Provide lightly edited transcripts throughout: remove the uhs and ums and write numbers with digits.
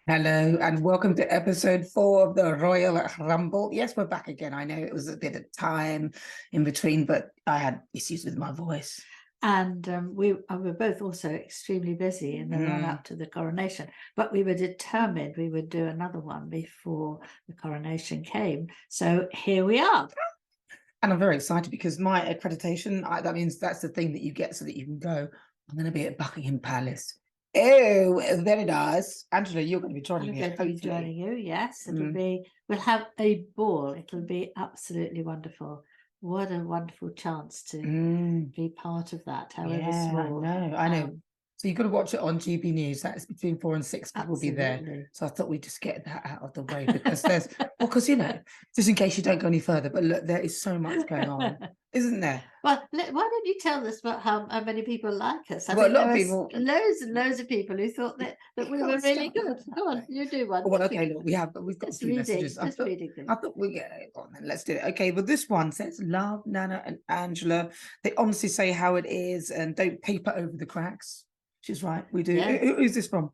Hello and welcome to episode 4 of the Royal Rumble. Yes, we're back again. I know it was a bit of time in between, but I had issues with my voice. And we were both also extremely busy in the run up to the coronation, but we were determined we would do another one before the coronation came. So here we are. And I'm very excited because my accreditation, that means that's the thing that you get so that you can go, I'm going to be at Buckingham Palace. Oh, very nice. Angela, you're going to be joining me. I'm going to be joining you, yes. We'll have a ball. It'll be absolutely wonderful. What a wonderful chance to be part of that, however small. I know. So you've got to watch it on GB News. That's between 4 and 6 will be there. So I thought we'd just get that out of the way because there's, because, just in case you don't go any further, but look, there is so much going on, isn't there? Well, why don't you tell us about how many people like us? Well, a lot of people, loads and loads of people who thought that we were really good. Go on, you do one. Well, okay, look, we've got a few messages. I thought we get it on then. Let's do it. Okay, well, this one says, love Nana and Angela. They honestly say how it is and don't paper over the cracks. She's right, we do. Yeah. Who's this from?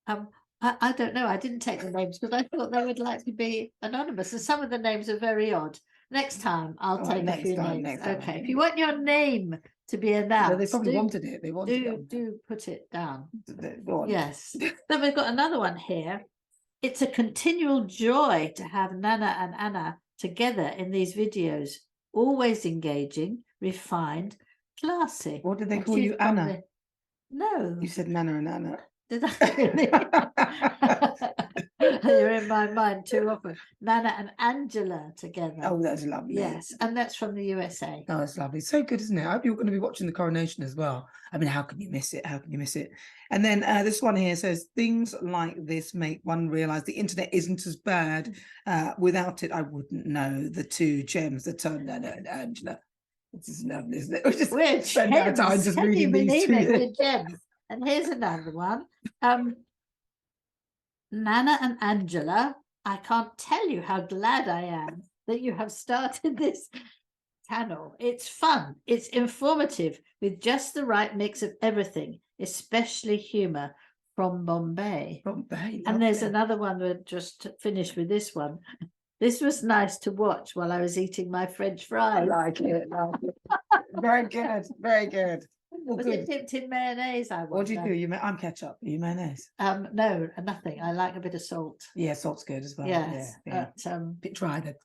I don't know. I didn't take the names because I thought they would like to be anonymous, and some of the names are very odd. Next time, I'll take a few names. Okay, if you want your name to be announced, well, they probably wanted it. They wanted it. Do put it down. Go on. Yes. Then we've got another one here. It's a continual joy to have Nana and Anna together in these videos. Always engaging, refined, classy. What did they call you, Anna? No. You said Nana and Anna. Did I really? You're in my mind too often. Nana and Angela together. Oh, that's lovely. Yes, and that's from the USA. Oh, that's lovely. So good, isn't it? I hope you're going to be watching the coronation as well. I mean, how can you miss it? How can you miss it? And then this one here says, things like this make one realise the internet isn't as bad. Without it, I wouldn't know the two gems that turned Nana and Angela. This is lovely, isn't it? We just spend our time just reading these two. Gems. And here's another one. Nana and Angela, I can't tell you how glad I am that you have started this channel. It's fun. It's informative with just the right mix of everything, especially humour from Bombay. And there's another one that just finished with this one. This was nice to watch while I was eating my French fries. I like it. Very good. Very good. Well, was it dipped in mayonnaise? What do you do? I'm ketchup. Are you mayonnaise? No, nothing. I like a bit of salt. Yeah, salt's good as well. Yes, yeah. Bit dry then.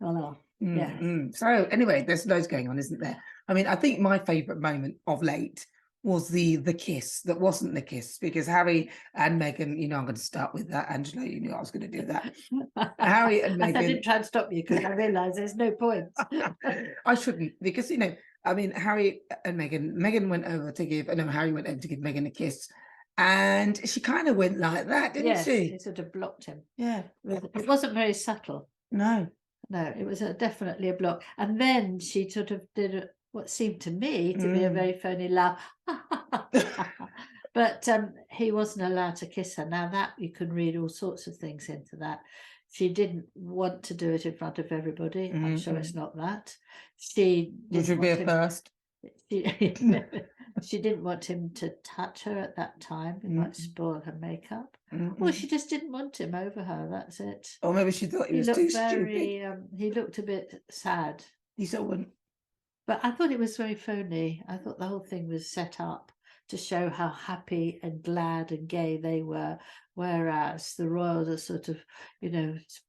Oh no. Yes. So anyway, there's loads going on, isn't there? I mean, I think my favourite moment of late was the kiss that wasn't the kiss, because Harry and Meghan, I'm going to start with that. Angela, you knew I was going to do that. Harry and Meghan. I didn't try and stop you because I realised there's no point. I shouldn't, because I mean, Harry and Meghan went over to give, Harry went over to give Meghan a kiss, and she kind of went like that, didn't she? It sort of blocked him. Yeah. It wasn't very subtle. No, it was definitely a block. And then she sort of did what seemed to me to be a very phony laugh. But he wasn't allowed to kiss her. Now that you can read all sorts of things into that. She didn't want to do it in front of everybody. I'm sure it's not that. Which would be a first. She didn't want him to touch her at that time. It might spoil her makeup. Well, she just didn't want him over her. That's it. Or maybe she thought he was too stupid. He looked a bit sad. You saw one. But I thought it was very phony. I thought the whole thing was set up to show how happy and glad and gay they were, whereas the royals are sort of,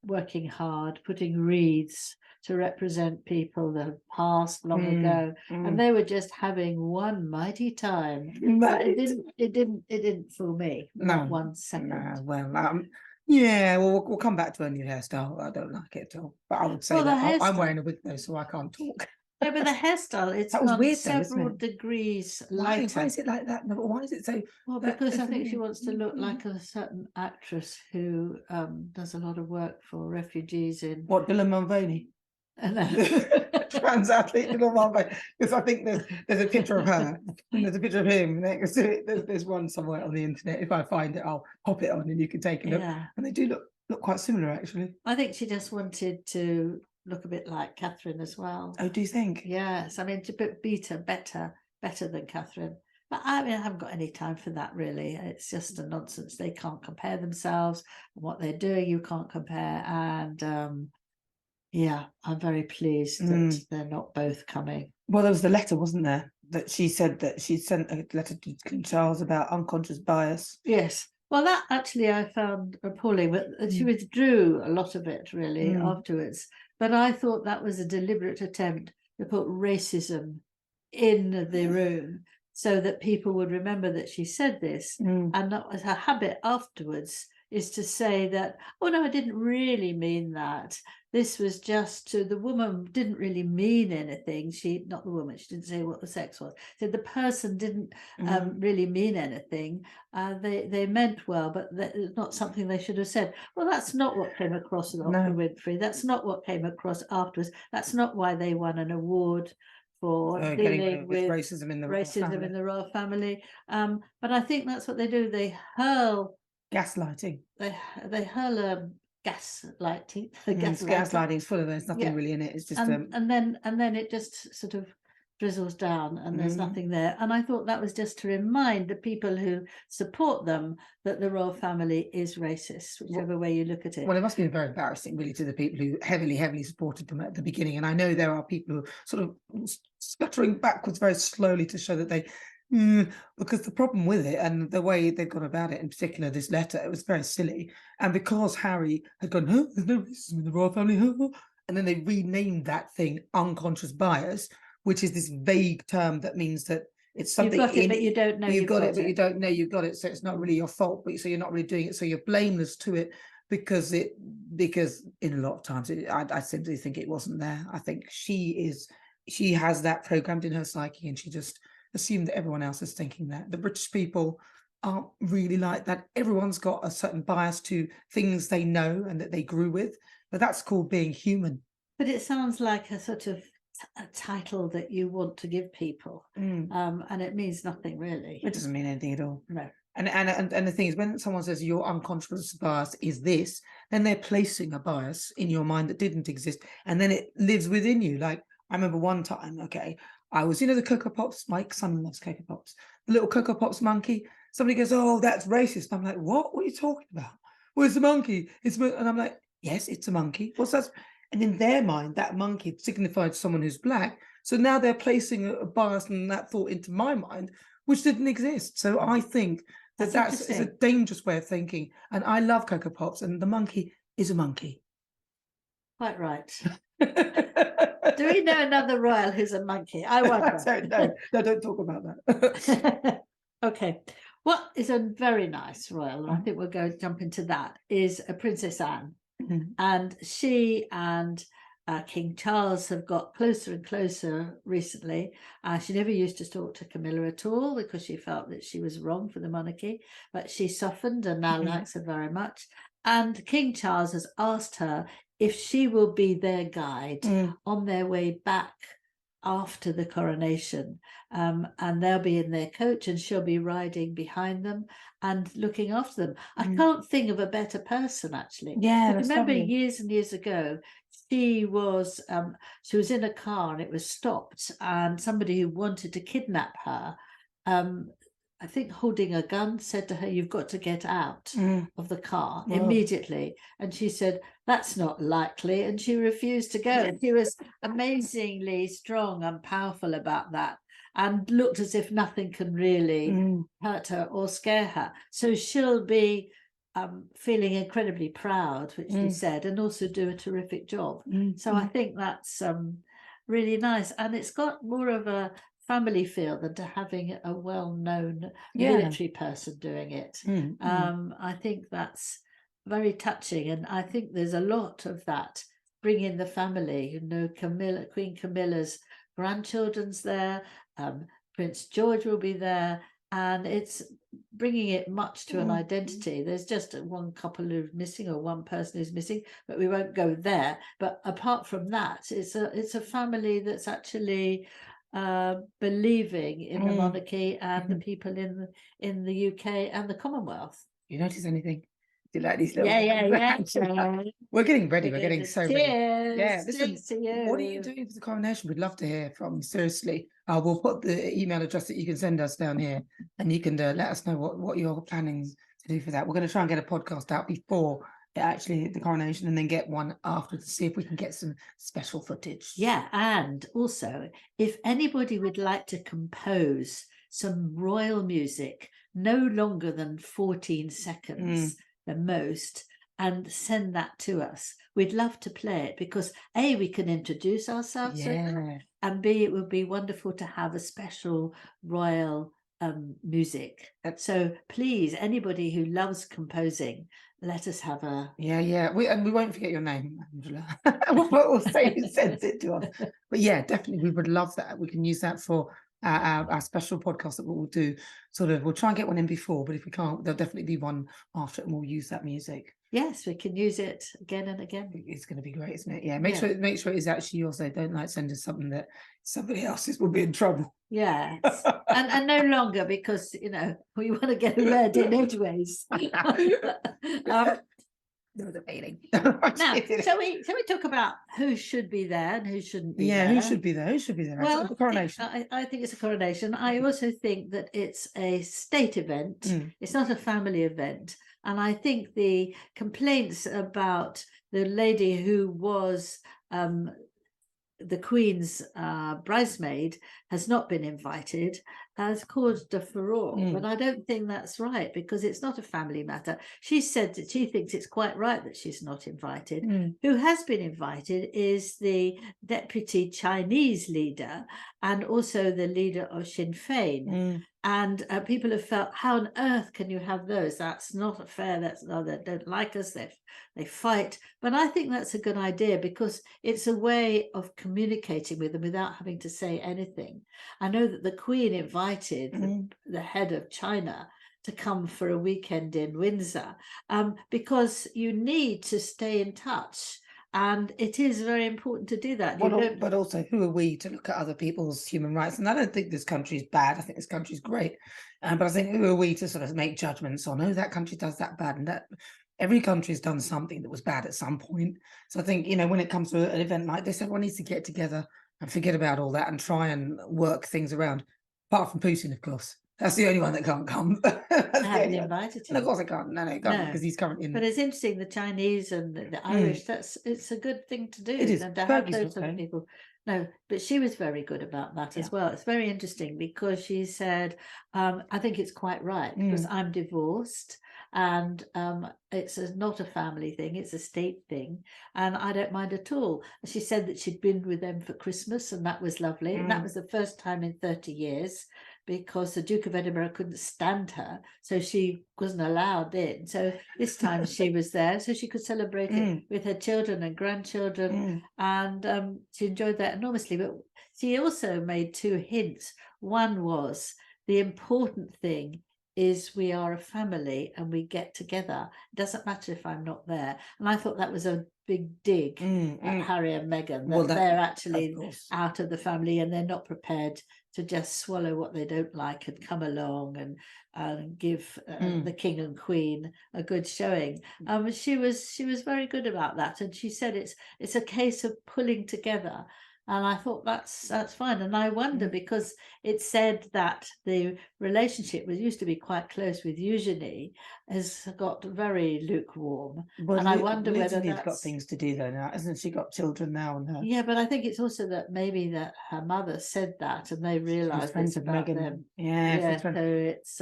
working hard, putting wreaths to represent people that have passed long ago, and they were just having one mighty time. But it didn't fool me. Not 1 second. Well, we'll come back to a new hairstyle. I don't like it at all, but I would say that I'm wearing a wig though, so I can't talk. Yeah, but the hairstyle, it's that was weird, several degrees lighter. Why is it like that? No, but why is it so? Well, because I think she wants to look like a certain actress who does a lot of work for refugees in... What, Dylan Mulvaney? Trans athlete Dylan Mulvaney. Because I think there's a picture of her and there's a picture of him next to it. There's one somewhere on the internet. If I find it, I'll pop it on and you can take a look. Yeah. And they do look quite similar, actually. I think she just wanted to look a bit like Catherine as well. Oh, do you think? Yes, I mean, to beat her better than Catherine. But I mean, I haven't got any time for that really. It's just a nonsense. They can't compare themselves, and what they're doing, you can't compare. And yeah, I'm very pleased that they're not both coming. Well, there was the letter, wasn't there? That she said that she sent a letter to King Charles about unconscious bias. Yes. Well, that actually I found appalling, but she withdrew a lot of it really afterwards. But I thought that was a deliberate attempt to put racism in the room so that people would remember that she said this. And that was her habit afterwards, is to say that, oh no, I didn't really mean that. This was just to, the woman didn't really mean anything. She, not the woman, she didn't say what the sex was. So the person didn't really mean anything. They meant well, but it's not something they should have said. Well, that's not what came across with Oprah Winfrey. That's not what came across afterwards. That's not why they won an award for dealing with racism in the royal family. But I think that's what they do. They hurl gaslighting. They hurl gaslighting. Gaslighting is full of there's nothing really in it. It's just and then it just sort of drizzles down and there's nothing there. And I thought that was just to remind the people who support them that the royal family is racist, whichever way you look at it. Well, it must be very embarrassing, really, to the people who heavily supported them at the beginning. And I know there are people who are sort of scuttering backwards very slowly to show that they, because the problem with it and the way they've gone about it, in particular this letter, it was very silly. And because Harry had gone, there's no racism in the royal family, and then they renamed that thing unconscious bias, which is this vague term that means that it's something you've got it, but you don't know you've got it, but you don't know you've got it. So it's not really your fault, but so you're not really doing it. So you're blameless to it because in a lot of times I simply think it wasn't there. I think she has that programmed in her psyche, and she just assumed that everyone else is thinking that. The British people aren't really like that. Everyone's got a certain bias to things they know and that they grew with, but that's called being human. But it sounds like a sort of a title that you want to give people, and it means nothing really. It doesn't mean anything at all. No. And the thing is, when someone says your unconscious bias is this, then they're placing a bias in your mind that didn't exist, and then it lives within you. Like, I remember one time, I was, the Cocoa Pops, my son loves Cocoa Pops, the little Cocoa Pops monkey. Somebody goes, oh, that's racist. I'm like, what are you talking about? Where's the monkey? And I'm like, yes, it's a monkey. What's that? And in their mind, that monkey signified someone who's black. So now they're placing a bias and that thought into my mind, which didn't exist. So I think that's a dangerous way of thinking. And I love Cocoa Pops, and the monkey is a monkey. Quite right. Do we know another royal who's a monkey? I wonder. No, don't talk about that. Okay. What is a very nice royal, and I think we'll go jump into that, is a Princess Anne. And she and King Charles have got closer and closer recently. She never used to talk to Camilla at all because she felt that she was wrong for the monarchy, but she softened and now likes her very much. And King Charles has asked her if she will be their guide on their way back after the coronation, and they'll be in their coach and she'll be riding behind them and looking after them. I can't think of a better person, actually. Yeah, I remember years and years ago, she was in a car and it was stopped, and somebody who wanted to kidnap her, I think holding a gun, said to her, you've got to get out of the car immediately. And she said, that's not likely. And she refused to go. And she was amazingly strong and powerful about that, and looked as if nothing can really hurt her or scare her. So she'll be feeling incredibly proud, which she said, and also do a terrific job. So I think that's really nice. And it's got more of a family feel than to having a well-known military person doing it. I think that's very touching, and I think there's a lot of that. Bring in the family, Queen Camilla's grandchildren's there, Prince George will be there, and it's bringing it much to an identity. There's just one couple who's missing, or one person who's missing, but we won't go there. But apart from that, it's a family that's actually believing in the monarchy and the people in the UK and the Commonwealth. You notice anything? Do you like these little Yeah. We're getting ready. We're We're going getting to so ready. Yeah, cheers. listen, Cheers to what are you you. doing for the coronation? We'd love to hear from you, seriously. We'll put the email address that you can send us down here, and you can let us know what you're planning to do for that. We're going to try and get a podcast out before actually the coronation, and then get one after to see if we can get some special footage. Yeah, and also, if anybody would like to compose some royal music, no longer than 14 seconds the most, and send that to us, we'd love to play it, because A, we can introduce ourselves, and B, it would be wonderful to have a special royal music. So please, anybody who loves composing, let us have a we won't forget your name, Angela. We'll say who sends it to us. But yeah, definitely, we would love that. We can use that for our special podcast that we'll do. We'll try and get one in before, but if we can't, there'll definitely be one after it, and we'll use that music. Yes, we can use it again and again. It's going to be great, isn't it? Yeah, make sure it is actually yours. They don't send us something that somebody else's will be in trouble. Yes, and no longer, because we want to get read in anyways. There was a feeling. Now, shall we talk about who should be there and who shouldn't be there? Who should be there? Who should be there? Well, the coronation. I think it's a coronation. I also think that it's a state event. It's not a family event. And I think the complaints about the lady who was the Queen's bridesmaid has not been invited has caused a furore. But I don't think that's right, because it's not a family matter. She said that she thinks it's quite right that she's not invited. Who has been invited is the deputy Chinese leader, and also the leader of Sinn Féin. And people have felt, how on earth can you have those? That's not fair. They don't like us. They fight. But I think that's a good idea, because it's a way of communicating with them without having to say anything. I know that the Queen invited the head of China to come for a weekend in Windsor, because you need to stay in touch. And it is very important to do that. But also, who are we to look at other people's human rights? And I don't think this country is bad. I think this country is great. But I think, who are we to sort of make judgments on, oh, that country does that bad, and that every country has done something that was bad at some point. So I think, when it comes to an event like this, everyone needs to get together and forget about all that and try and work things around. Apart from Putin, of course. That's the only one that can't come. I haven't invited him. And of course I can't. No, because he's currently in. But it's interesting, the Chinese and the Irish, it's a good thing to do. It is. And to have those sort of people. No, but she was very good about that as well. It's very interesting, because she said, I think it's quite right, because I'm divorced, and it's not a family thing, it's a state thing, and I don't mind at all. She said that she'd been with them for Christmas, and that was lovely. And that was the first time in 30 years, because the Duke of Edinburgh couldn't stand her, so she wasn't allowed in. So this time she was there, so she could celebrate it with her children and grandchildren, and she enjoyed that enormously. But she also made two hints. One was, the important thing is we are a family and we get together. It doesn't matter if I'm not there. And I thought that was a big dig at Harry and Meghan, that they're actually out of the family, and they're not prepared to just swallow what they don't like and come along and give the King and Queen a good showing. She was very good about that, and she said it's a case of pulling together. And I thought that's fine. And I wonder, because it said that the relationship used to be quite close with Eugenie, has got very lukewarm. And I wonder whether that's got things to do though now, hasn't she? Got children now, and her. Yeah, but I think it's also that maybe that her mother said that, and they realised it's about Meghan. them. Yeah, so it's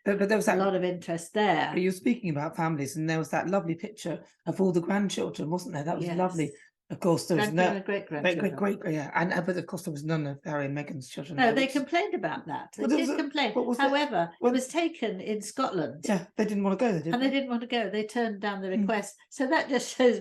but there was a lot of interest there. You're speaking about families, and there was that lovely picture of all the grandchildren, wasn't there? That was lovely. Of course, there was no great-grandchildren. But of course there was none of Harry and Meghan's children. No, they complained about that. They did complain. However, it was taken in Scotland. Yeah, they didn't want to go there, did they? And they didn't want to go. They turned down the request. So that just shows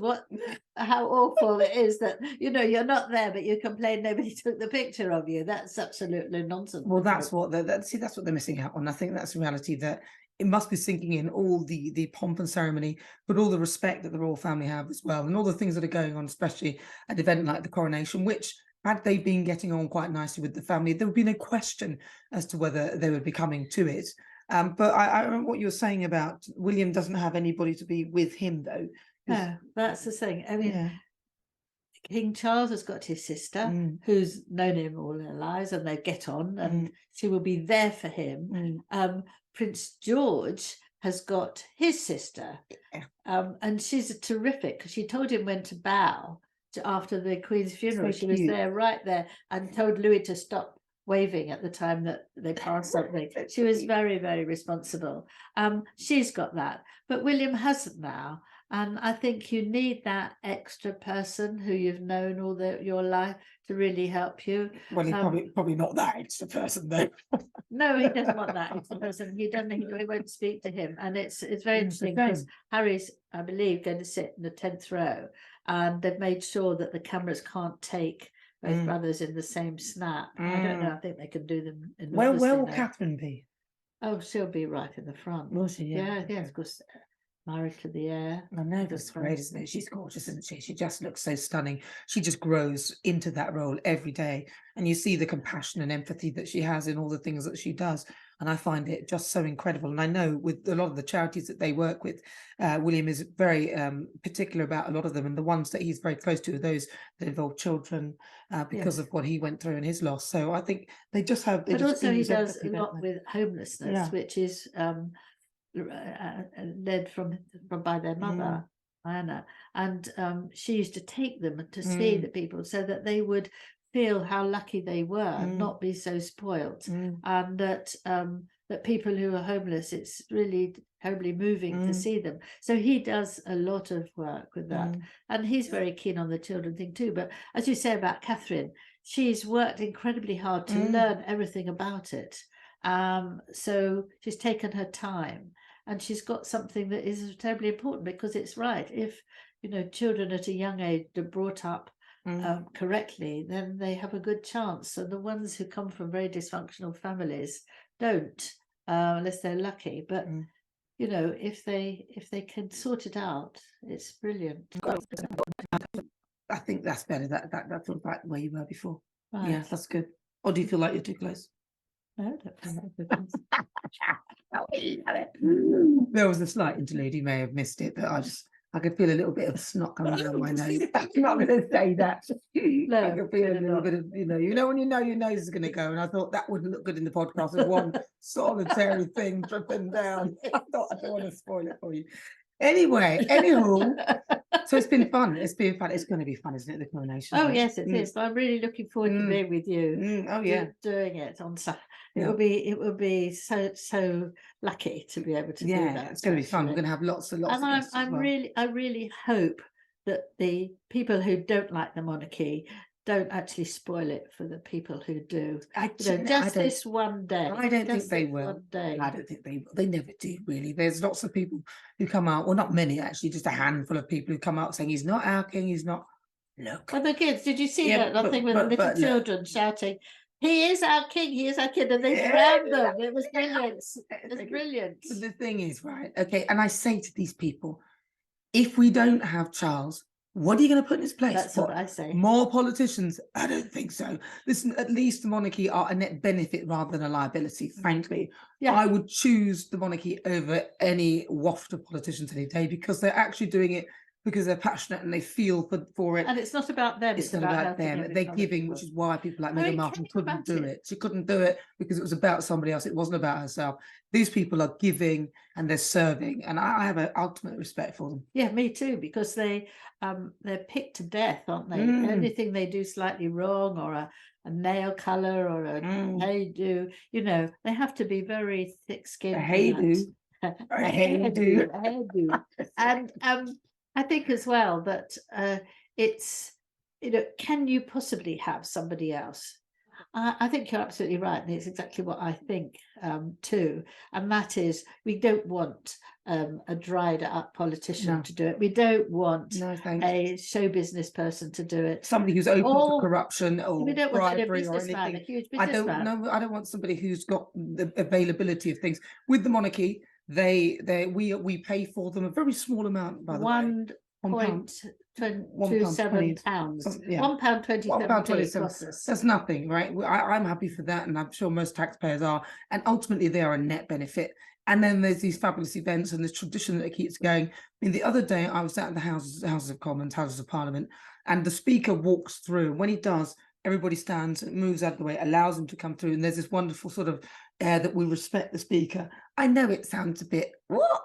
how awful it is that, you're not there, but you complain nobody took the picture of you. That's absolutely nonsense. Well, that's what that's what they're missing out on. I think that's a reality, that it must be sinking in, all the pomp and ceremony, but all the respect that the royal family have as well, and all the things that are going on, especially at an event like the coronation, which, had they been getting on quite nicely with the family, there would be no question as to whether they would be coming to it. But I remember what you were saying about William doesn't have anybody to be with him, though. No, that's the thing. I mean, Yeah. King Charles has got his sister, Mm. who's known him all her lives, and they get on, and she will be there for him. Prince George has got his sister, and she's terrific, because she told him when to bow after the Queen's funeral. So she was cute. there, right there, and told Louis to stop waving at the time that they passed something. She was very, very responsible. She's got that, but William hasn't now. And I think you need that extra person who you've known all your life to really help you. Well, he's probably not that extra person, though. No, he doesn't want that extra person. He doesn't. He won't speak to him, and it's very interesting because Harry's, I believe, going to sit in the 10th row, and they've made sure that the cameras can't take both brothers in the same snap. I don't know. I think they can do them. Where will Catherine be? Oh, she'll be right in the front. Will she? Yeah, of course. Married to the heir. I know, that's great, isn't it? She's gorgeous, isn't she? She just looks so stunning. She just grows into that role every day. And you see the compassion and empathy that she has in all the things that she does. And I find it just so incredible. And I know with a lot of the charities that they work with, William is very particular about a lot of them. And the ones that he's very close to are those that involve children because of what he went through in his loss. So I think they just have... But also he does a lot with homelessness, which is... led from by their mother, Anna, and she used to take them to see the people so that they would feel how lucky they were, not be so spoilt, and that that people who are homeless, it's really terribly moving to see them. So he does a lot of work with that, and he's very keen on the children thing too. But as you say about Catherine, she's worked incredibly hard to learn everything about it. So she's taken her time, and she's got something that is terribly important, because it's right. If children at a young age are brought up correctly, then they have a good chance. So the ones who come from very dysfunctional families don't, unless they're lucky. But if they can sort it out, it's brilliant. I think that's better. That's right where you were before. Right. Yeah, that's good. Or do you feel like you're too close? No, don't feel like too close. There was a slight interlude. You may have missed it, but I could feel a little bit of snot coming down my nose. I'm not going to say that. No, I could feel a little bit of, when you know your nose is going to go, and I thought that wouldn't look good in the podcast with one solitary thing dripping down. I thought I don't want to spoil it for you. Anyway, anywho, so it's been fun. It's been fun. It's going to be fun, isn't it? The Coronation. Oh yes, it is. I'm really looking forward to being with you. Oh yeah, doing it on Saturday. It will be so lucky to be able to do that. It's going to be fun. We're going to have lots and lots. And I really hope that the people who don't like the monarchy don't actually spoil it for the people who do. This one day. I don't think they will. I don't think they will. They never do, really. There's lots of people who come out, well, not many actually, just a handful of people who come out saying he's not our king, he's not. Look. Well, the kids, did you see that thing with the little children shouting, "He is our king, he is our king," and they drowned them. It was brilliant. It was brilliant. But the thing is, right, okay, and I say to these people, if we don't have Charles, what are you going to put in his place? That's what I say. More politicians? I don't think so. Listen, at least the monarchy are a net benefit rather than a liability, frankly. Yeah. I would choose the monarchy over any waft of politicians any day, because they're actually doing it because they're passionate and they feel for it. And it's not about them. It's not about them. They're giving, which is why people like Meghan Markle couldn't do it. She couldn't do it because it was about somebody else. It wasn't about herself. These people are giving and they're serving, and I have an ultimate respect for them. Yeah, me too, because they're picked to death, aren't they? Anything they do slightly wrong, or a nail color, or a hairdo, they have to be very thick-skinned. A hairdo. A hairdo. And I think as well that it's, can you possibly have somebody else? I think you're absolutely right, and it's exactly what I think too. And that is, we don't want a dried up politician to do it. We don't want a show business person to do it. Somebody who's open to corruption or we don't want bribery or anything. A huge businessman. I don't want somebody who's got the availability of things. With the monarchy, we pay for them a very small amount, by the way. £1, £1.27. yeah, £1.27 £1.27. cost us. That's nothing, right? I'm happy for that, and I'm sure most taxpayers are. And ultimately, they are a net benefit. And then there's these fabulous events and this tradition that keeps going. I mean, the other day I was at the Houses of Commons, Houses of Parliament, and the Speaker walks through. When he does, everybody stands, moves out of the way, allows him to come through, and there's this wonderful sort of air that we respect the Speaker. I know it sounds a bit what,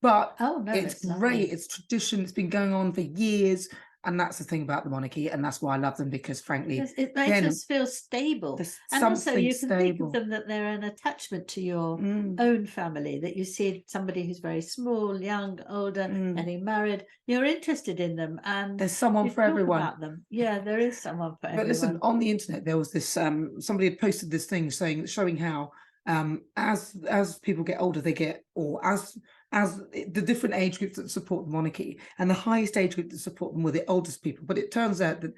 but Oh no, it's great. lovely. It's tradition. It's been going on for years. And that's the thing about the monarchy, and that's why I love them, because frankly, It makes us feel stable. And also you can think of them that they're an attachment to your own family, that you see somebody who's very small, young, older, getting married, you're interested in them, and there's someone for everyone about them. Yeah, there is someone for everyone. But listen, on the internet there was this somebody had posted this thing showing how as people get older, they get, or as the different age groups that support the monarchy, and the highest age group that support them were the oldest people. But it turns out that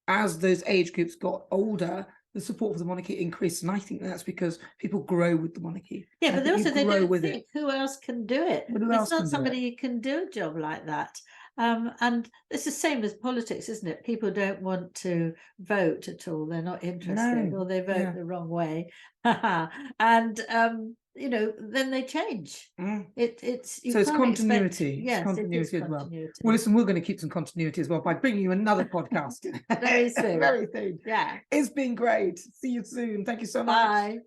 as those age groups got older, the support for the monarchy increased, and I think that's because people grow with the monarchy. Yeah, but also they don't with think who else can do it. It's not somebody who can do a job like that. And it's the same as politics, isn't it? People don't want to vote at all. They're not interested, or they vote the wrong way. And you know, then they change. It's continuity. Yes, continuity as well. Well, listen, we're going to keep some continuity as well by bringing you another podcast very soon. Very soon. Yeah, it's been great. See you soon. Thank you so much. Bye.